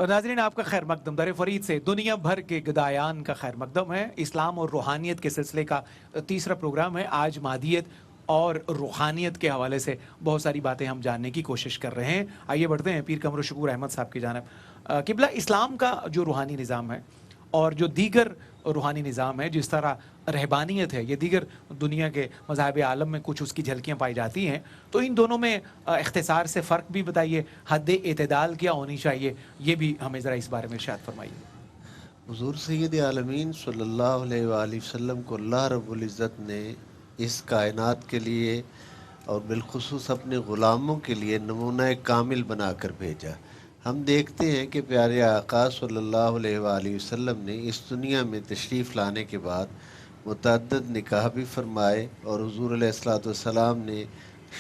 ناظرین آپ کا خیر مقدم در فرید سے دنیا بھر کے گدایان کا خیر مقدم ہے. اسلام اور روحانیت کے سلسلے کا تیسرا پروگرام ہے. آج مادیت اور روحانیت کے حوالے سے بہت ساری باتیں ہم جاننے کی کوشش کر رہے ہیں. آئیے بڑھتے ہیں پیر قمر الشکور احمد صاحب کی جانب. قبلہ اسلام کا جو روحانی نظام ہے اور جو دیگر روحانی نظام ہے، جس طرح رہبانیت ہے، یہ دیگر دنیا کے مذاہب عالم میں کچھ اس کی جھلکیاں پائی جاتی ہیں، تو ان دونوں میں اختصار سے فرق بھی بتائیے. حد اعتدال کیا ہونی چاہیے، یہ بھی ہمیں ذرا اس بارے میں ارشاد فرمائیے. حضور سید عالمین صلی اللہ علیہ وآلہ وسلم کو اللہ رب العزت نے اس کائنات کے لیے اور بالخصوص اپنے غلاموں کے لیے نمونہ کامل بنا کر بھیجا. ہم دیکھتے ہیں کہ پیارے آقا صلی اللہ علیہ وآلہ وسلم نے اس دنیا میں تشریف لانے کے بعد متعدد نکاح بھی فرمائے، اور حضور علیہ الصلوۃ والسلام نے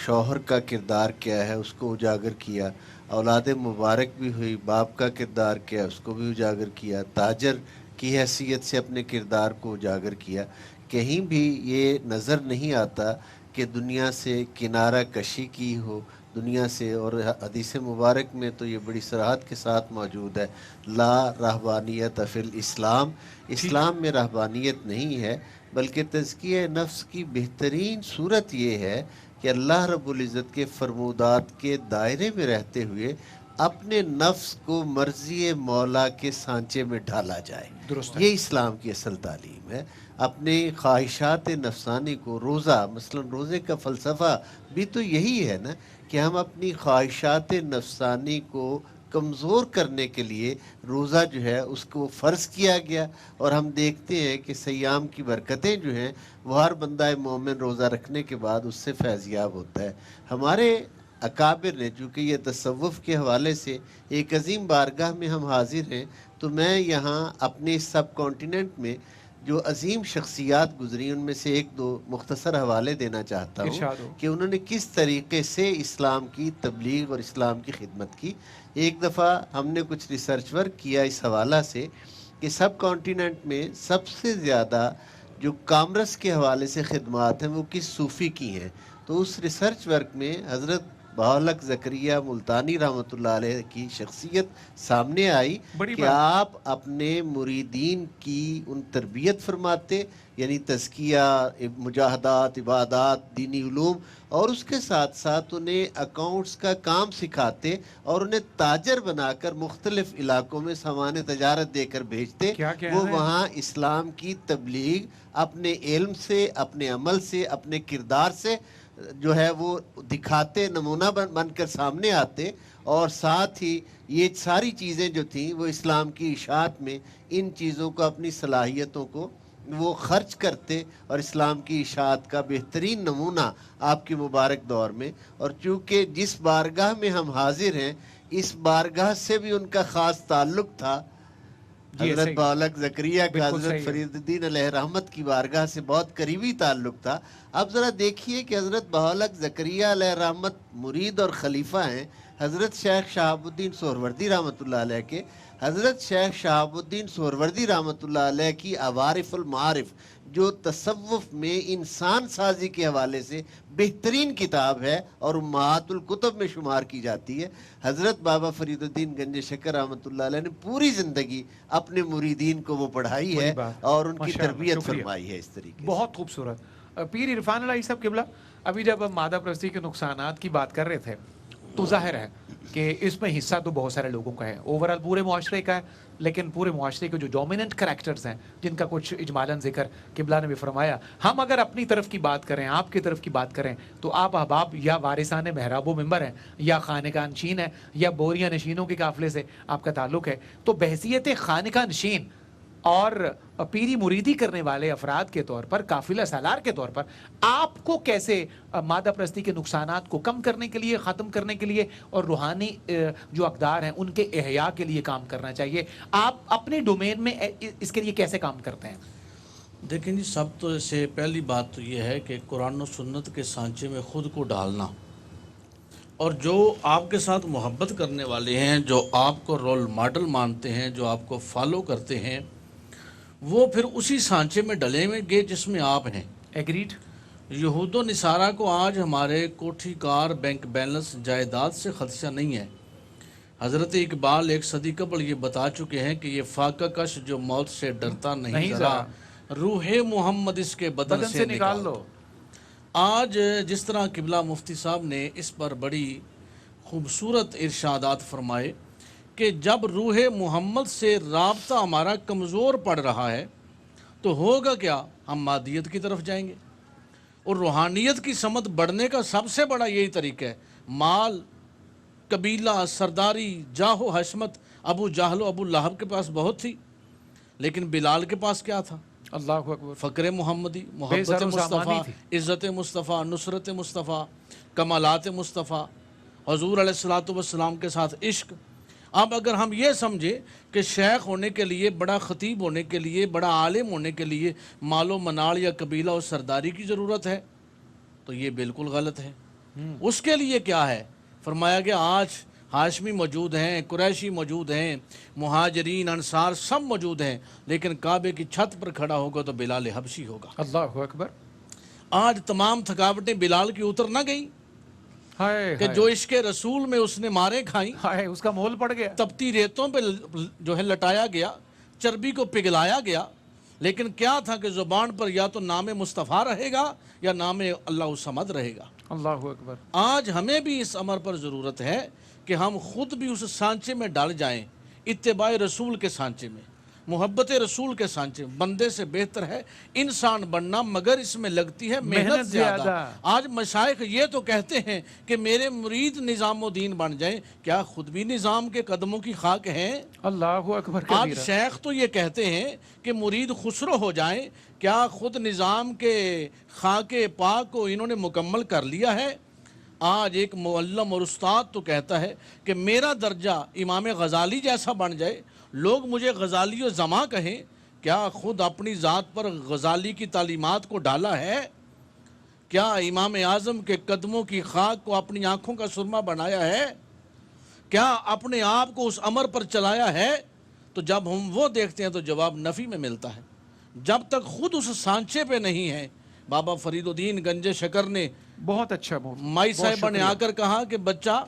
شوہر کا کردار کیا ہے اس کو اجاگر کیا. اولاد مبارک بھی ہوئی، باپ کا کردار کیا اس کو بھی اجاگر کیا. تاجر کی حیثیت سے اپنے کردار کو اجاگر کیا. کہیں بھی یہ نظر نہیں آتا کہ دنیا سے کنارہ کشی کی ہو دنیا سے. اور حدیث مبارک میں تو یہ بڑی صراحت کے ساتھ موجود ہے، لا رہبانیت فی الاسلام. اسلام میں رہبانیت نہیں ہے، بلکہ تزکیہ نفس کی بہترین صورت یہ ہے کہ اللہ رب العزت کے فرمودات کے دائرے میں رہتے ہوئے اپنے نفس کو مرضی مولا کے سانچے میں ڈھالا جائے. درست ہے. یہ اسلام کی اصل تعلیم ہے. اپنے خواہشات نفسانی کو روزہ، مثلا روزے کا فلسفہ بھی تو یہی ہے نا کہ ہم اپنی خواہشات نفسانی کو کمزور کرنے کے لیے روزہ جو ہے اس کو فرض کیا گیا. اور ہم دیکھتے ہیں کہ سیام کی برکتیں جو ہیں وہ ہر بندہ مومن روزہ رکھنے کے بعد اس سے فیضیاب ہوتا ہے. ہمارے اکابر نے، چونکہ یہ تصوف کے حوالے سے ایک عظیم بارگاہ میں ہم حاضر ہیں، تو میں یہاں اپنے سب کانٹیننٹ میں جو عظیم شخصیات گزری ان میں سے ایک دو مختصر حوالے دینا چاہتا ہوں کہ انہوں نے کس طریقے سے اسلام کی تبلیغ اور اسلام کی خدمت کی. ایک دفعہ ہم نے کچھ ریسرچ ورک کیا اس حوالہ سے کہ سب کانٹیننٹ میں سب سے زیادہ جو کامرس کے حوالے سے خدمات ہیں وہ کس صوفی کی ہیں. تو اس ریسرچ ورک میں حضرت بہاءالحق زکریا ملتانی رحمۃ اللہ علیہ کی شخصیت سامنے آئی کہ آپ اپنے مریدین کی ان تربیت فرماتے، یعنی تزکیہ، مجاہدات، عبادات، دینی علوم، اور اس کے ساتھ ساتھ انہیں اکاؤنٹس کا کام سکھاتے اور انہیں تاجر بنا کر مختلف علاقوں میں سامان تجارت دے کر بھیجتے. وہ وہاں اسلام کی تبلیغ اپنے علم سے، اپنے عمل سے، اپنے کردار سے جو ہے وہ دکھاتے، نمونہ بن کر سامنے آتے، اور ساتھ ہی یہ ساری چیزیں جو تھیں وہ اسلام کی اشاعت میں ان چیزوں کو، اپنی صلاحیتوں کو وہ خرچ کرتے اور اسلام کی اشاعت کا بہترین نمونہ آپ کے مبارک دور میں. اور چونکہ جس بارگاہ میں ہم حاضر ہیں اس بارگاہ سے بھی ان کا خاص تعلق تھا. حضرت بہاءالحق زکریا کا حضرت فرید الدین علیہ رحمت کی بارگاہ سے بہت قریبی تعلق تھا. اب ذرا دیکھیے کہ حضرت بہاءالحق زکریا علیہ رحمت مرید اور خلیفہ ہیں حضرت شیخ شہاب الدین سہروردی رحمۃ اللہ علیہ کے. حضرت شیخ شہاب الدین سہروردی رحمۃ اللہ علیہ کی عوارف المعارف جو تصوف میں انسان سازی کے حوالے سے بہترین کتاب ہے اور امہات الکتب میں شمار کی جاتی ہے، حضرت بابا فرید الدین گنج شکر رحمۃ اللہ علیہ نے پوری زندگی اپنے مریدین کو وہ پڑھائی ہے اور ان کی تربیت فرمائی ہے اس طریقے. بہت خوبصورت. پیر عرفان علیہ صاحب قبلہ، ابھی جب ہم مادہ پرستی کے نقصانات کی بات کر رہے تھے تو ظاہر ہے کہ اس میں حصہ تو بہت سارے لوگوں کا ہے، اوورال پورے معاشرے کا ہے، لیکن پورے معاشرے کے جو ڈومیننٹ کریکٹرز ہیں جن کا کچھ اجمالاً ذکر قبلہ نے بھی فرمایا. ہم اگر اپنی طرف کی بات کریں، آپ کی طرف کی بات کریں، تو آپ احباب یا وارثان محراب و ممبر ہیں، یا خانقاہ نشین ہیں، یا بوریہ نشینوں کے قافلے سے آپ کا تعلق ہے. تو بحیثیت خانقاہ نشین اور پیری مریدی کرنے والے افراد کے طور پر، قافلہ سالار کے طور پر، آپ کو کیسے مادہ پرستی کے نقصانات کو کم کرنے کے لیے، ختم کرنے کے لیے اور روحانی جو اقدار ہیں ان کے احیاء کے لیے کام کرنا چاہیے؟ آپ اپنے ڈومین میں اس کے لیے کیسے کام کرتے ہیں؟ دیکھیں جی، سب تو سے پہلی بات تو یہ ہے کہ قرآن و سنت کے سانچے میں خود کو ڈالنا، اور جو آپ کے ساتھ محبت کرنے والے ہیں، جو آپ کو رول ماڈل مانتے ہیں، جو آپ کو فالو کرتے ہیں، وہ پھر اسی سانچے میں ڈلیں گے جس میں آپ ہیں. ایگریڈ. یہود و نصارہ کو آج ہمارے کوٹھی کار، بینک بیلنس، جائیداد سے خدشہ نہیں ہے. حضرت اقبال ایک صدی قبل یہ بتا چکے ہیں کہ یہ فاقہ کش جو موت سے ڈرتا نہیں ذرا، روح محمد اس کے بدن سے نکال دو۔ آج جس طرح قبلہ مفتی صاحب نے اس پر بڑی خوبصورت ارشادات فرمائے کہ جب روح محمد سے رابطہ ہمارا کمزور پڑ رہا ہے تو ہوگا کیا؟ ہم مادیت کی طرف جائیں گے، اور روحانیت کی سمت بڑھنے کا سب سے بڑا یہی طریقہ ہے۔ مال، قبیلہ، سرداری، جاہ و حشمت ابو جہل و ابو لہب کے پاس بہت تھی، لیکن بلال کے پاس کیا تھا؟ اللہ اکبر، فقر محمدی، محبت مصطفیٰ، عزت مصطفیٰ، نصرت مصطفیٰ، کمالات مصطفیٰ، حضور علیہ الصلوۃ والسلام کے ساتھ عشق۔ اب اگر ہم یہ سمجھے کہ شیخ ہونے کے لیے، بڑا خطیب ہونے کے لیے، بڑا عالم ہونے کے لیے مال و منال یا قبیلہ اور سرداری کی ضرورت ہے تو یہ بالکل غلط ہے۔ اس کے لیے کیا ہے؟ فرمایا کہ آج ہاشمی موجود ہیں، قریشی موجود ہیں، مہاجرین، انصار سب موجود ہیں، لیکن کعبے کی چھت پر کھڑا ہوگا تو بلال حبشی ہوگا۔ اللہ اکبر۔ آج تمام تھکاوٹیں بلال کی اتر نہ گئیں کہ جو عشق رسول میں اس نے مارے کھائیں، اس کا مول پڑ گیا، تپتی ریتوں پہ جو ہے لٹایا گیا، چربی کو پگھلایا گیا، لیکن کیا تھا کہ زبان پر یا تو نام مصطفیٰ رہے گا یا نام اللہ الصمد رہے گا۔ اللہ اکبر۔ آج ہمیں بھی اس امر پر ضرورت ہے کہ ہم خود بھی اس سانچے میں ڈال جائیں، اتباع رسول کے سانچے میں، محبت رسول کے سانچے میں۔ بندے سے بہتر ہے انسان بننا، مگر اس میں لگتی ہے محنت زیادہ۔ آج مشائخ یہ تو کہتے ہیں کہ میرے مرید نظام و دین بن جائیں، کیا خود بھی نظام کے قدموں کی خاک ہیں؟ اللہ اکبر آج کبیرہ۔ شیخ تو یہ کہتے ہیں کہ مرید خسرو ہو جائیں، کیا خود نظام کے خاک پاک کو انہوں نے مکمل کر لیا ہے؟ آج ایک معلم اور استاد تو کہتا ہے کہ میرا درجہ امام غزالی جیسا بن جائے، لوگ مجھے غزالی و زماں کہیں، کیا خود اپنی ذات پر غزالی کی تعلیمات کو ڈالا ہے؟ کیا امام اعظم کے قدموں کی خاک کو اپنی آنکھوں کا سرما بنایا ہے؟ کیا اپنے آپ کو اس امر پر چلایا ہے؟ تو جب ہم وہ دیکھتے ہیں تو جواب نفی میں ملتا ہے۔ جب تک خود اس سانچے پہ نہیں ہے، بابا فرید الدین گنج شکر نے، بہت اچھا مائی صاحبہ نے آ کر کہا کہ بچہ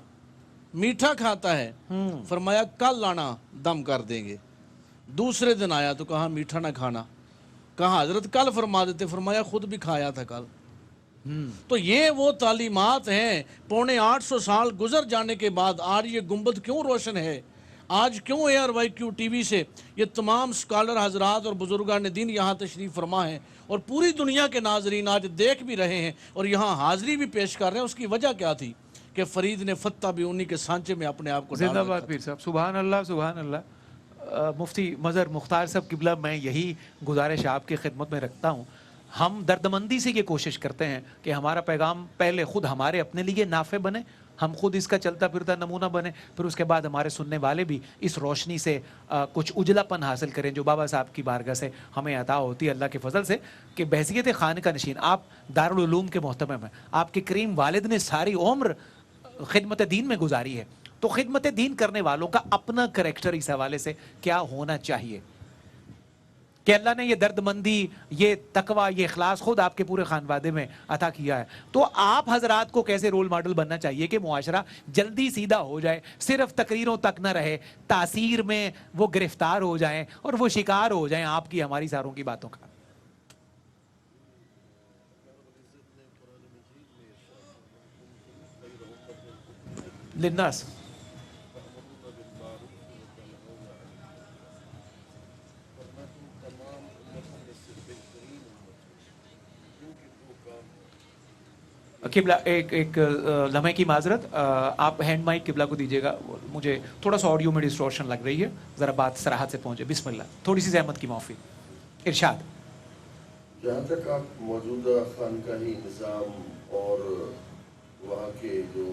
میٹھا کھاتا ہے، فرمایا کل لانا دم کر دیں گے۔ دوسرے دن آیا تو کہا میٹھا نہ کھانا، کہا حضرت کل فرما دیتے، فرمایا خود بھی کھایا تھا کل۔ تو یہ وہ تعلیمات ہیں۔ 850 سال گزر جانے کے بعد آج یہ گنبد کیوں روشن ہے؟ آج کیوں ARYQ ٹی وی سے یہ تمام سکالر حضرات اور بزرگان دین یہاں تشریف فرما ہیں، اور پوری دنیا کے ناظرین آج دیکھ بھی رہے ہیں اور یہاں حاضری بھی پیش کر رہے ہیں؟ اس کی وجہ کیا تھی کہ فرید نے فتح بھی انہی کے سانچے میں اپنے آپ کو ڈال زندہ رکھا باد تھا۔ پیر صاحب، سبحان اللہ سبحان اللہ۔ مفتی مظہر مختار صاحب قبلہ، میں یہی گزارش آپ کی خدمت میں رکھتا ہوں، ہم دردمندی سے یہ کوشش کرتے ہیں کہ ہمارا پیغام پہلے خود ہمارے اپنے لیے نافع بنے، ہم خود اس کا چلتا پھرتا نمونہ بنے، پھر اس کے بعد ہمارے سننے والے بھی اس روشنی سے کچھ اجلا پن حاصل کریں جو بابا صاحب کی بارگاہ سے ہمیں عطا ہوتی ہے اللہ کے فضل سے، کہ بحیثیت خانقاہ نشین آپ دارالعلوم کے محتمم ہیں، آپ کے کریم والد نے ساری عمر خدمت دین میں گزاری ہے، تو خدمت دین کرنے والوں کا اپنا کریکٹر اس حوالے سے کیا ہونا چاہیے کہ اللہ نے یہ درد مندی، یہ تقوی، یہ اخلاص خود آپ کے پورے خانوادے میں عطا کیا ہے، تو آپ حضرات کو کیسے رول ماڈل بننا چاہیے کہ معاشرہ جلدی سیدھا ہو جائے، صرف تقریروں تک نہ رہے، تاثیر میں وہ گرفتار ہو جائیں اور وہ شکار ہو جائیں آپ کی ہماری ساروں کی باتوں کا۔ للناس قبلہ، ایک لمحے کی معذرت، آپ ہینڈ مائک قبلہ کو دیجیے گا، مجھے تھوڑا سا آڈیو میں ڈسٹورشن لگ رہی ہے، ذرا بات صراحت سے پہنچے۔ بسم اللہ، تھوڑی سی زحمت کی معافی۔ ارشاد۔ جہاں تک آپ موجودہ خانقاہی نظام اور وہاں کے جو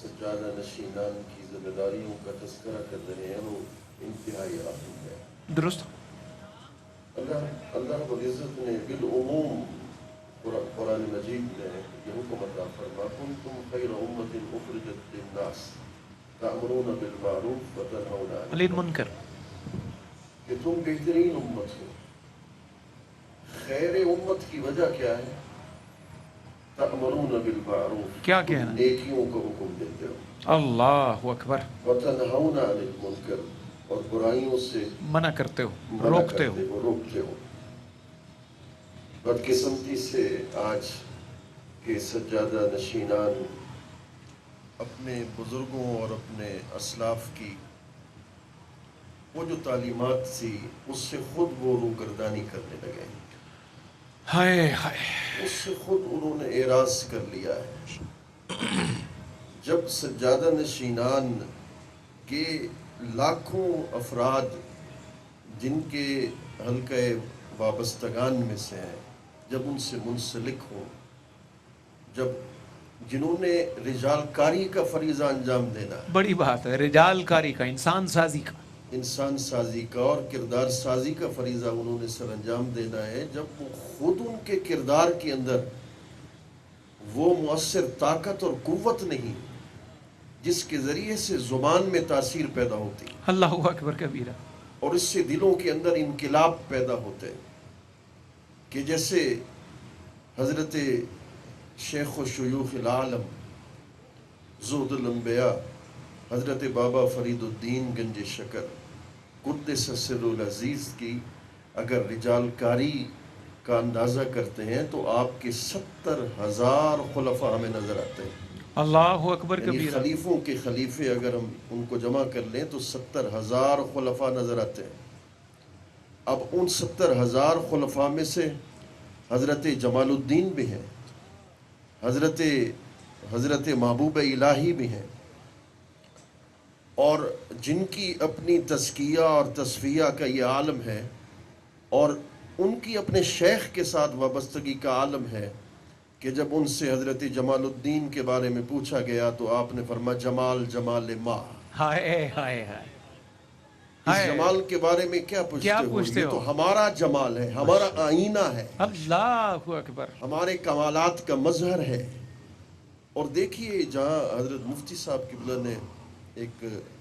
سجادہ نشینان کی ذمہ داریوں کا تذکرہ کر رہے ہیں، وہ انتہائی اہم ہے۔ درست۔ اللہ رب العزت نے بالعموم قرآن مجید میں یہ حکم عطا فرما کنتم خیر امت اخرجت للناس تأمرون بالمعروف وتنہون عن المنکر، کہ تم بہترین امت ہو۔ خیر امت کی وجہ کیا ہے؟ تأمرون بالمعروف، کیا کہنا؟ نیکیوں کو حکم دیتے ہو۔ अल्लाह अकबर। वतनहौना अनिल मुनकर, और बुराइयों से मना करते हो, मना रोकते हो। करते हो, रोकते हो। बदकिस्मती से आज के सज्जादा नशीनान अपने बुजुर्गों और अपने असलाफ की वो जो तालीमात थी उससे खुद वो रूगर्दानी करने लगे, हाय हाय। उससे खुद उन्होंने एराज कर लिया है। जब सज्जादा नशीनान के लाखों अफराद जिनके हल्के वाबस्तगान में से हैं, जब उनसे मुंसलिक हों, जब जिन्होंने रिजालकारी का फरीज़ा अंजाम देना है, बड़ी बात है, रिजालकारी का, इंसान साजी का। इंसान साजी का और किरदार साजी का फरीज़ा उन्होंने सर अंजाम देना है, जब वो खुद उनके किरदार के अंदर वो मुअस्सिर ताकत और कुव्वत नहीं जिसके ज़रिए से ज़ुबान में तासीर पैदा होती अल्लाह अकबर कबीरा। और इससे दिलों के अंदर इनकिलाब पैदा होते हैं, कि जैसे हज़रत शेख व शुयूख़ आलम ज़ुहदुल अंबिया हज़रत बाबा फरीदुद्दीन गंज शकर कुद्दस सिर्रुल अज़ीज़ की अगर रिजालकारी का अंदाज़ा करते हैं तो आपके 70,000 खुलफा हमें नज़र आते हैं। अल्लाह अकबर यानी कबीरा। खलीफों के खलीफे अगर हम उनको जमा कर लें तो 70,000 खुलफा नज़र आते हैं। अब उन 70,000 खुलफा में से हज़रत जमालुद्दीन भी हैं, हज़रत महबूब इलाही भी हैं, और जिनकी अपनी तज़किया और तस्फिया का ये आलम है, और उनकी अपने शेख के साथ वाबस्तगी का आलम है कि जब उनसे हज़रत जमालुद्दीन के बारे में पूछा गया तो आपने फरमाया जमाल जमाल माँ। हाय हाय हाय। इस जमाल के बारे में क्या पूछते हो? ये तो हमारा जमाल है, हमारा आईना है, अल्लाह अकबर। हमारे कमालात का मजहर है। और देखिए जहाँ हज़रत मुफ्ती साहब किबला ने एक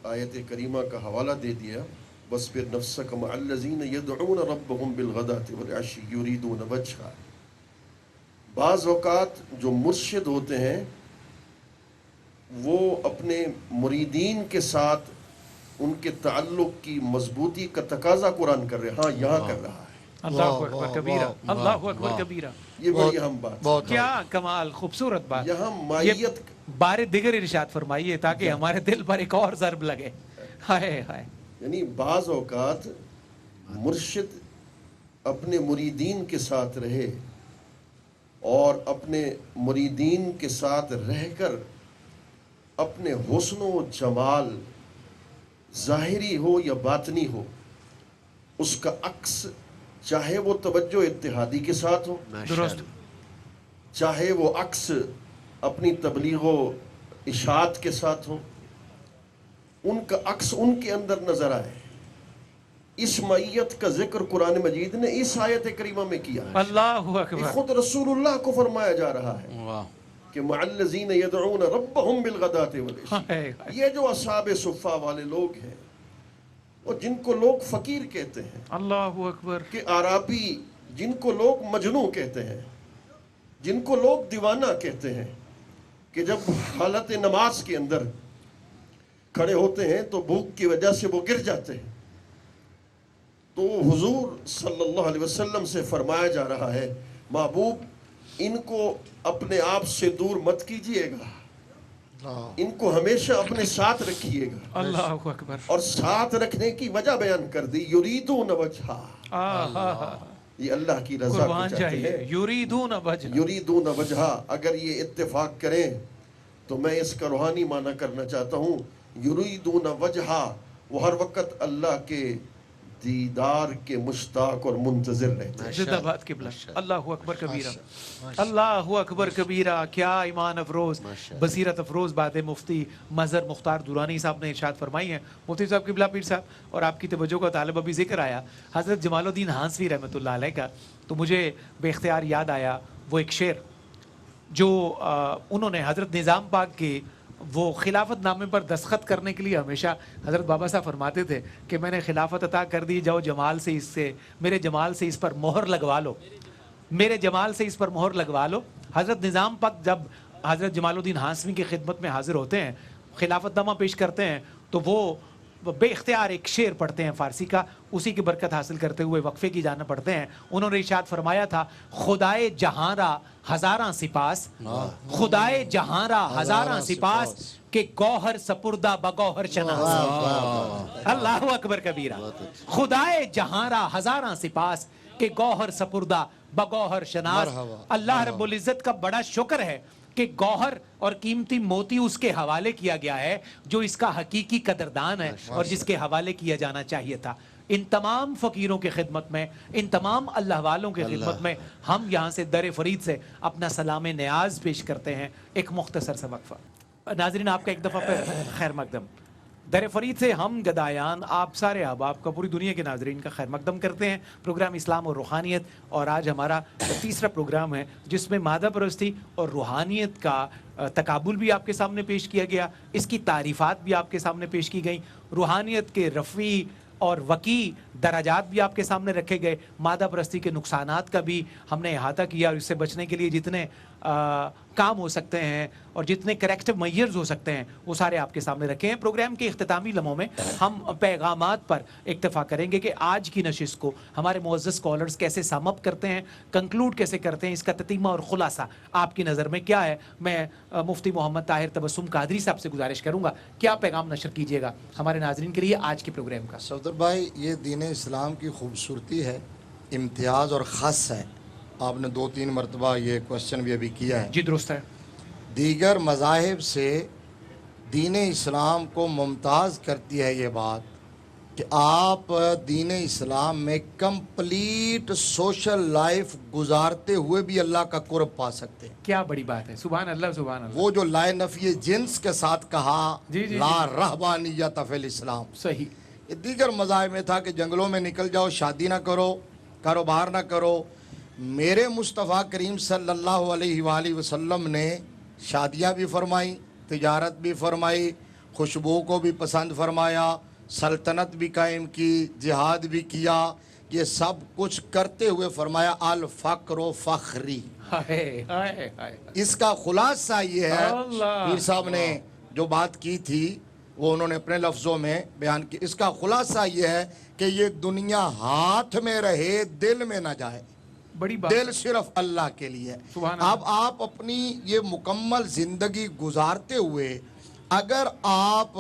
आयत करीमा का हवाला दे दिया, बस फिर नफ्सक मअल्लज़ीन यदऊन रब्बहुम बिलगदाति वल अशी युरीदून वजहा। बाज़ औक़ात जो मुर्शिद होते हैं वो अपने मुरीदीन के साथ उनके ताल्लुक़ की मजबूती का तकाजा कुरान कर रहे हैं। हाँ, यहाँ कर रहा है। अल्लाह अकबर कबीरा, अल्लाह अकबर कबीरा। ये बड़ी अहम बात है। क्या कमाल, खूबसूरत बात। यहाँ मायत बारे दिगर इरशाद फरमाइए ताकि हमारे दिल पर एक और ज़र्ब लगे। हाय हाय। यानी बाज़ औक़ात मुर्शिद अपने मुरीदीन के साथ रहे और अपने मुरीदीन के साथ रहकर अपने हुस्न व जमाल ज़ाहिरी हो या बातनी हो उसका अक्स, चाहे वो तवज्जो इत्तिहादी के साथ हो, दुरुस्त, चाहे वो अक्स अपनी तबलीग व इशात के साथ हो, उनका अक्स उनके अंदर नजर आए। इस मैयत का जिक्र कुरान मजीद ने इस आयत करीमा में किया है। अल्लाह ये अकबर। खुद रसूलुल्लाह को फरमाया जा रहा है वाह। कि मअल्लज़ीन यदऊन रब्बहुम बिलगदाति वल अशी। हाय हाय। ये जो असहाबे सुफ़ा वाले लोग हैं और जिनको लोग फ़कीर कहते हैं, अल्लाह अकबर। कि आराबी, जिनको लोग मजनू कहते हैं, जिनको लोग दीवाना कहते हैं, कि जब हालत नमाज के अंदर खड़े होते हैं तो भूख की वजह से वो गिर जाते हैं, तो हुजूर सल्लल्लाहु अलैहि वसल्लम से फरमाया जा रहा है, महबूब इनको अपने आप से दूर मत कीजिएगा, इनको हमेशा अपने साथ रखिएगा। अल्लाह अकबर। और साथ रखने की वजह बयान कर दी, युरीदून वजहा, ये अल्लाह की रज़ा को कुर्बान चाहते चाहिए। हैं। युरीदून वजह। युरीदून वजहा, अगर ये इत्तेफाक करें तो मैं इसका रूहानी माना करना चाहता हूँ। युरीदून वजहा, वो हर वक्त अल्लाह के दीदार के मुश्ताक और मुंतज़िर रहते हैं। जिंदाबाद किबला। अल्लाह अकबर कबीरा, अल्लाह अकबर कबीरा। क्या ईमान अफरोज, बसीरत अफरोज बातें मुफ्ती मज़हर मुख्तार दुरानी साहब ने इरशाद फरमाई हैं। मुफ्ती साहब किबला पीर साहब, और आपकी तवज्जो का तालिब अभी जिक्र आया हज़रत जमालुद्दीन हांसवी रहमतुल्लाह अलैह का, तो मुझे बेख्तियार याद आया वो एक शेर जो उन्होंने हज़रत निज़ाम पाक के वो खिलाफत नामे पर दस्तखत करने के लिए हमेशा हज़रत बाबा साहब फरमाते थे कि मैंने खिलाफत अता कर दी, जाओ जमाल से इससे, मेरे जमाल से इस पर मोहर लगवा लो, मेरे जमाल से इस पर मोहर लगवा लो। हज़रत निज़ाम पाक जब हज़रत जमालुद्दीन हांसवी की खिदमत में हाजिर होते हैं, खिलाफतनामा पेश करते हैं तो वो बेख्तियार एक शेर पढ़ते हैं फारसी का, उसी की बरकत हासिल करते हुए वक्फे की जाना पढ़ते हैं। उन्होंने इरशाद फरमाया था, खुदाए जहांरा हजारां सिपास, खुदाए जहांरा हजारां सिपास के गौहर सपुर्दा बगौहर शनास। अल्लाह अकबर कबीरा। खुदाए जहांरा हजारां सिपास के गौहर सपुर्दा बगौहर शनास। अल्लाह रब्बुल इज्जत का बड़ा शुक्र है कि गौहर और कीमती मोती उसके हवाले किया गया है जो इसका हकीकी कदरदान है और जिसके हवाले किया जाना चाहिए था। इन तमाम फ़कीरों की खिदमत में, इन तमाम अल्लाह वालों की खिदमत में हम यहाँ से दर फरीद से अपना सलाम न्याज पेश करते हैं। एक मुख्तसर सा वक्फा। नाजरीन, आपका एक दफ़ा फिर खैर मकदम। दर फरीद से हम गदायान आप सारे अहबाब का, पूरी दुनिया के नाजरीन का खैर मकदम करते हैं। प्रोग्राम इस्लाम और रूहानियत, और आज हमारा तीसरा प्रोग्राम है जिसमें मादा परस्ती और रूहानियत का तकाबुल भी आपके सामने पेश किया गया, इसकी तारीफ़ात भी आपके सामने पेश की गई, रूहानियत के रफ़ी और वकी दराजात भी आपके सामने रखे गए, मादा परस्ती के नुकसानात का भी हमने अहाता किया और इससे बचने के लिए जितने काम हो सकते हैं और जितने करेक्टिव मेजर्स हो सकते हैं वो सारे आपके सामने रखे हैं। प्रोग्राम के इख्तितामी लम्हों में हम पैगामात पर इक्तफा करेंगे कि आज की नशिस्त को हमारे मुअज़्ज़ज़ स्कॉलर्स कैसे समअप करते हैं, कंक्लूड कैसे करते हैं, इसका ततीमा और खुलासा आपकी नज़र में क्या है। मैं मुफ्ती मोहम्मद ताहिर तबस्सुम कादरी साहब से गुजारिश करूँगा, क्या पैगाम नशर कीजिएगा हमारे नाजरीन के लिए आज के प्रोग्राम का। सफदर भाई, ये दीन इस्लाम की खूबसूरती है, इम्तियाज़ और ख़ास है। आपने 2-3 मरतबा ये क्वेश्चन भी अभी किया है। जी दुरुस्त है। दीगर मज़ाहिब से दीन इस्लाम को मुमताज़ करती है ये बात कि आप दीन इस्लाम में कंप्लीट सोशल लाइफ गुजारते हुए भी अल्लाह का कुर्ब पा सकते हैं। क्या बड़ी बात है, सुभान अल्लाह सुभान अल्लाह। वो जो लाए नफ़ी जिन्स के साथ कहा, जी, जी, ला रहबानियत फिल इस्लाम, सही। ये दीगर मज़ाहिब में था कि जंगलों में निकल जाओ, शादी ना करो, कारोबार ना करो। मेरे मुस्तफ़ा करीम सल्लल्लाहु अलैहि वसल्लम ने शादियाँ भी फरमाई, तिजारत भी फरमाई, खुशबू को भी पसंद फरमाया, सल्तनत भी कायम की, जिहाद भी किया। ये सब कुछ करते हुए फरमाया अल फ़क्र फ़ख्री। हाय हाय हाय। इसका खुलासा ये है, अल्लाह। पीर साहब ने जो बात की थी वो उन्होंने अपने लफ्ज़ों में बयान की। इसका खुलासा ये है कि ये दुनिया हाथ में रहे, दिल में ना जाए। बड़ी बात दिल सिर्फ अल्लाह के लिए है। सुभान अब आप अपनी ये मुकम्मल ज़िंदगी गुजारते हुए अगर आप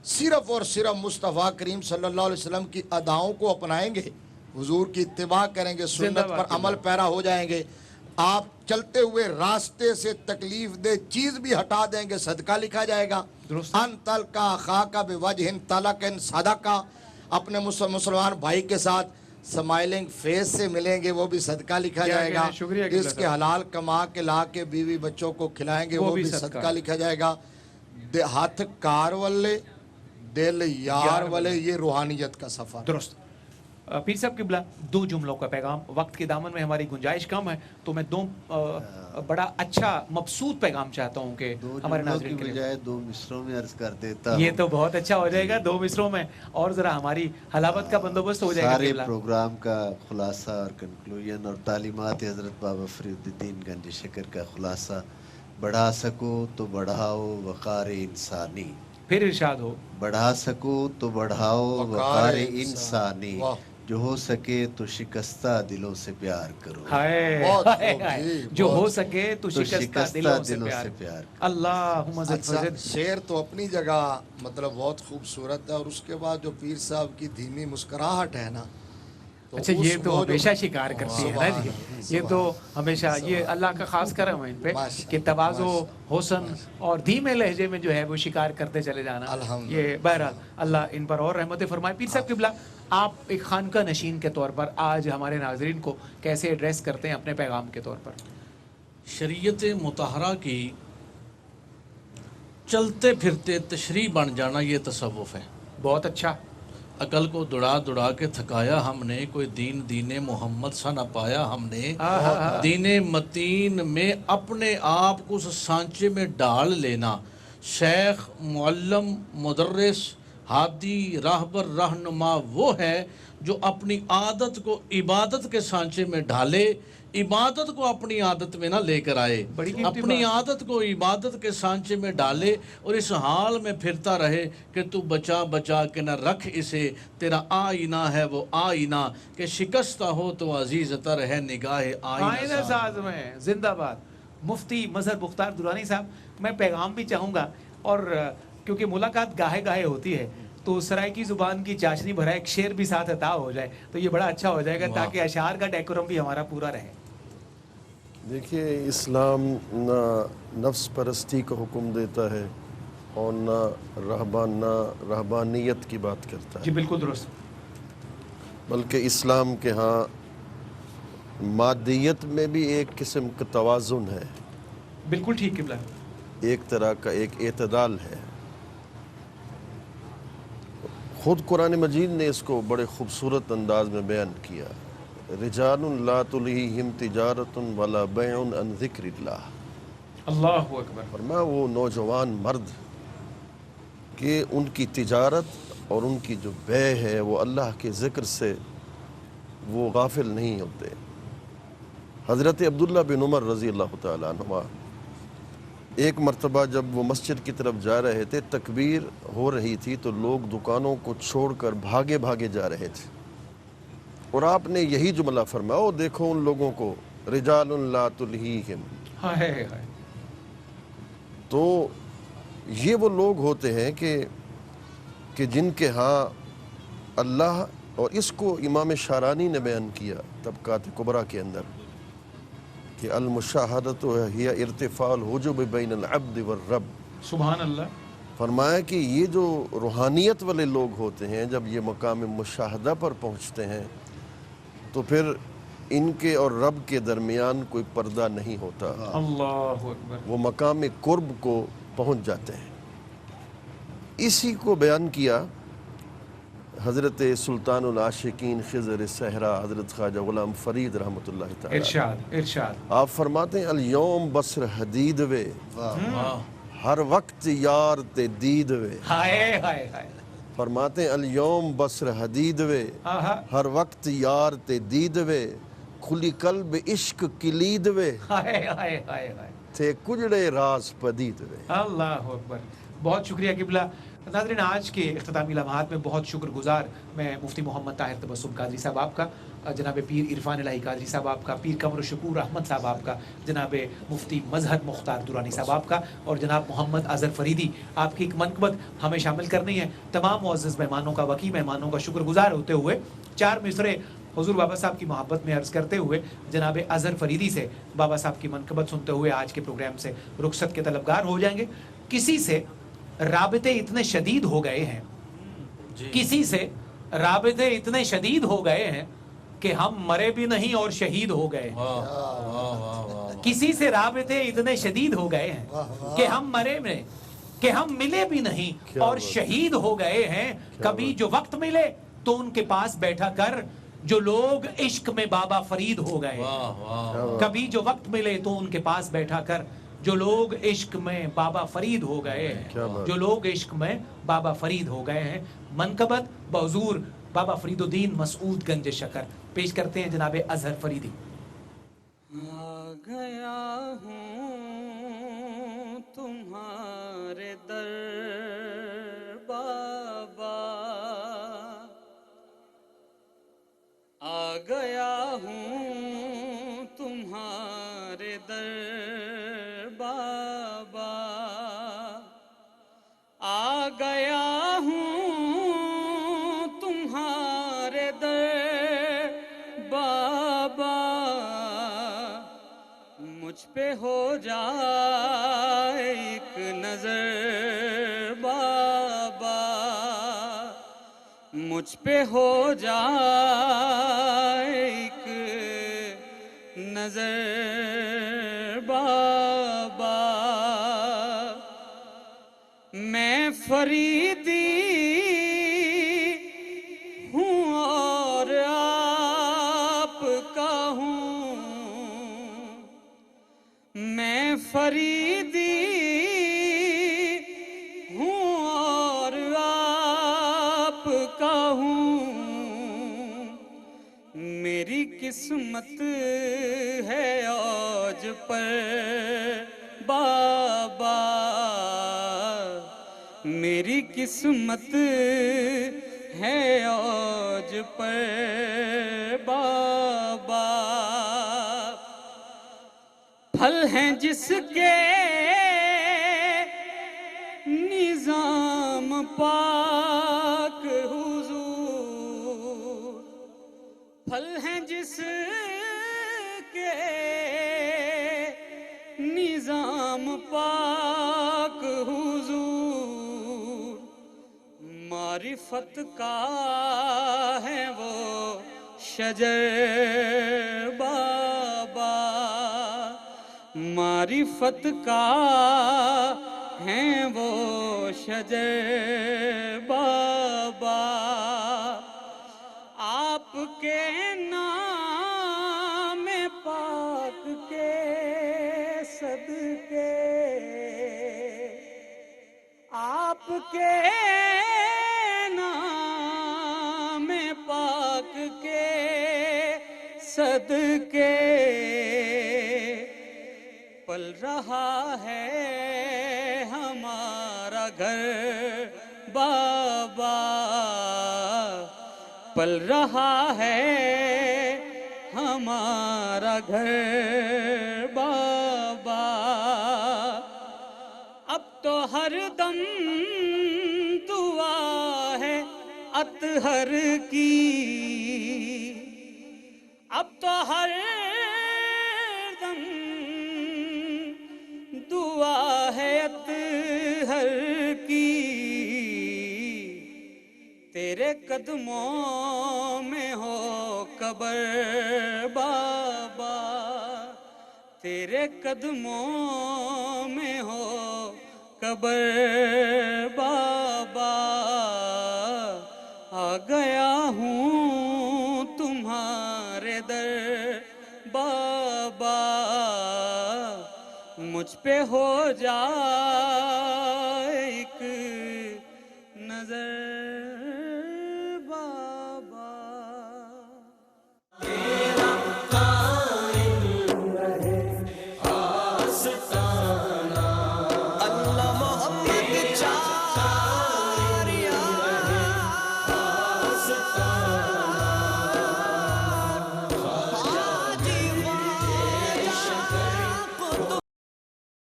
सिर्फ और सिर्फ मुस्तफ़ा करीम सल्लल्लाहु अलैहि वसल्लम की अदाओं को अपनाएंगे, हुजूर की इत्तिबा करेंगे, सुन्नत पर अमल पैरा हो जाएंगे, आप चलते हुए रास्ते से तकलीफ दे चीज़ भी हटा देंगे, सदका लिखा जाएगा। अन तल का खा का बेवजहिन तलकन सदका, अपने मुसलमान भाई के साथ स्माइलिंग फेस से मिलेंगे, वो भी सदका लिखा जाएगा। इसके हलाल कमा के ला के बीवी बच्चों को खिलाएंगे, वो भी सदका लिखा जाएगा। हाथ कार वाले, दिल यार वाले, ये रूहानियत का सफ़र। दुरुस्त। पीर साहब किबला, 2 जुमलों का पैगाम। वक्त के दामन में हमारी गुंजाइश कम है तो मैं 2 बड़ा अच्छा मबसूत पैगाम चाहता हूँ कि हमारे नाज़रीन के लिए। बजाय 2 मिसरों में अर्ज कर देता ये तो बहुत अच्छा हो जाएगा, 2 मिसरों में और ज़रा हमारी हलावत का बंदोबस्त हो जाएगा। सारे प्रोग्राम का खुलासा और कंक्लूजन और तालीमात हज़रत बाबा फरीदुद्दीन गंज शकर का खुलासा, बढ़ा सको तो बढ़ाओ वक़ार इंसानी, फिर इरशाद हो, बढ़ा सको तो बढ़ाओ वक़ार इंसानी, जो हो सके तो शिकस्ता दिलों से प्यार करो। हाय, जो हो सके तो शिकस्ता दिलों से प्यार। अल्लाहुम्मा अच्छा, शेर तो अपनी जगह मतलब बहुत खूबसूरत है, और उसके बाद जो पीर साहब की धीमी मुस्कुराहट है ना, तो अच्छा ये तो हमेशा शिकार करती है ना जी, ये तो हमेशा, ये अल्लाह का खास करम है इन पे कि तवाज़ो, हुस्न और धीमे लहजे में जो है वो शिकार करते चले जाना। ये बहरहाल अल्लाह इन पर और रहमतें फरमाए। पीर साहब किबला, आप एक खानका नशीन के तौर पर आज हमारे नाजरीन को कैसे एड्रेस करते हैं अपने पैगाम के तौर पर? शरीयत मुतहरा की चलते फिरते तशरीह बन जाना ये तसव्वुफ है। बहुत अच्छा। अकल को दुड़ा दुड़ा के थकाया हमने, कोई दीन मोहम्मद सा न पाया हमने। दीने मतीन में अपने आप को उस सांचे में डाल लेना। शेख, मुअल्लम, मुदर्रिस, हादी, राहबर, रहनुमा वो है जो अपनी आदत को इबादत के सांचे में ढाले, इबादत को अपनी आदत में ना लेकर आए, बड़ी कीमती अपनी बात। आदत को इबादत के सांचे में डाले और इस हाल में फिरता रहे कि तू बचा बचा के न रख इसे, तेरा आईना है वो आईना कि शिकस्ता हो तो अजीज तर है निगाह आईना आईना साज। साज में जिंदाबाद। मुफ्ती मजहर मुख्तार दुरानी साहब, मैं पैगाम भी चाहूँगा, और क्योंकि मुलाकात गाहे गाहे होती है तो सराइकी ज़ुबान की चाशनी भरा एक शेर भी साथ अता हो जाए तो ये बड़ा अच्छा हो जाएगा, ताकि अशार का डेकोरम भी हमारा पूरा रहे। देखिए, इस्लाम ना नफ्स परस्ती का हुक्म देता है और ना रहबानियत की बात करता जी है, बिल्कुल दुरुस्त। बल्कि इस्लाम के यहाँ मादियत में भी एक किस्म का तवाज़ुन है, बिल्कुल ठीक किबला। एक तरह का एक एतदाल है। खुद कुरान मजीद ने इसको बड़े खूबसूरत अंदाज में बयान किया। रिजालुन ला तुल्हीहिम तिजारतुन वला बैउन अन ज़िक्रिल्लाह। अल्लाहु अकबर। फरमाया वो नौजवान मर्द कि उनकी तिजारत और उनकी जो बै है वो अल्लाह के ज़िक्र से वो गाफिल नहीं होते। हज़रत अब्दुल्ला बिन उमर रज़ी अल्लाह तआला अन्हुमा एक मर्तबा जब वो मस्जिद की तरफ जा रहे थे, तकबीर हो रही थी तो लोग दुकानों को छोड़कर भागे भागे जा रहे थे, और आपने यही जुमला फरमाया, ओ देखो उन लोगों को, रिजालुन ला तुल्हीहिम। हाय हाय। तो ये वो लोग होते हैं कि जिनके यहाँ अल्लाह, और इसको इमाम शारानी ने बयान किया तबकात कुबरा के अंदर कि अल मुशाहदतु हिया इर्तिफाल हुजुब बैनल अब्द वर रब। सुभान अल्लाह। फरमाया कि ये जो रूहानियत वाले लोग होते हैं, जब ये मकाम मुशाहदा पर पहुँचते हैं तो फिर इनके और रब के दरमियान कोई पर्दा नहीं होता, अल्लाहु अकबर। वो मकाम कुर्ब को पहुँच जाते हैं। इसी को बयान किया हज़रत सुल्तानुल आशिकीन खिज़र सहरा हज़रत ख्वाजा गुलाम फरीद रहमतुल्लाह तआला। इरशाद इरशाद। आप फरमाते हैं, अल यौम बस्र हदीद वे, हर वक्त यार ते दीद वे। हाय हाय हाय। फरमाते हैं, अल यौम बस्र हदीद वे, आहा। हर वक्त यार ते दीद वे, खुली कल्ब इश्क किलीद वे, हाय हाय हाय हाय। थे कुजड़े राज पदीद वे। अल्लाहु अकबर। बहुत शुक्रिया किबला। नाज़रीन, आज के इख्तितामी लम्हात में बहुत शुक्रगुजार मैं मुफ्ती मोहम्मद ताहिर तबस्सुम कादरी साहब आपका, जनाब पीर इरफान इलाही कादरी साहब आपका, पीर कमर शकूर अहमद साहब आपका, जनाब मुफ्ती मजहर मुख्तार दुरानी साहब आपका, और जनाब मोहम्मद अज़हर फरीदी आपकी एक मनक़बत हमें शामिल करनी है। तमाम मुअज़्ज़ज़ मेहमानों का, वकी मेहमानों का शुक्रगुजार होते हुए 4 मिसरे हुज़ूर बाबा साहब की मोहब्बत में अर्ज़ करते हुए जनाब अज़हर फरीदी से बाबा साहब की मनक़बत सुनते हुए आज के प्रोग्राम से रुखसत के तलबगार हो जाएंगे। किसी से राबिते इतने शदीद हो गए हैं, किसी से राबिते इतने शदीद हो गए हैं कि हम मरे भी नहीं और शहीद हो गए हैं। किसी से राबिते इतने शदीद हो गए हैं कि हम मरे में, कि हम मिले भी नहीं और शहीद हो गए हैं। कभी जो वक्त मिले तो उनके पास बैठा कर, जो लोग इश्क में बाबा फरीद हो गए। कभी जो वक्त मिले तो उनके पास बैठा कर, जो लोग इश्क में बाबा फरीद हो गए हैं, जो लोग इश्क में बाबा फरीद हो गए हैं। मनकबत बहजूर बाबा फरीदुद्दीन मसूद गंज शकर पेश करते हैं जनाब अज़हर फरीदी। आ गया हूँ तुम्हारे दर बाबा, आ गया हूँ तुम्हारे दर बाबा, आ गया हूँ तुम्हारे दर बाबा, मुझ पे हो जाए एक नजर बाबा, मुझ पे हो जाए एक नजर बाबा। मैं फरीदी हूँ और आपका हूँ, मैं फरीदी हूँ और आपका हूँ। मेरी किस्मत ہے اوج پر بابا، میری قسمت ہے اوج پر بابا، پھل ہیں جس کے نظام پاک حضور، پھل ہیں جس کے نظام پاک حضور، معرفت کا ہے وہ شجر بابا، معرفت کا ہے وہ شجر بابا، آپ کے نام پاک کے صدقے، آپ کے نام پاک کے صدقے پل رہا ہے ہمارا گھر بابا، پل رہا ہے ہمارا گھر بابا، اب تو ہر دم دعا ہے اطہر کی، اب تو ہر دم دعا ہے اطہر کی، تیرے قدموں میں ہو قبر بابا، تیرے قدموں میں ہو قبر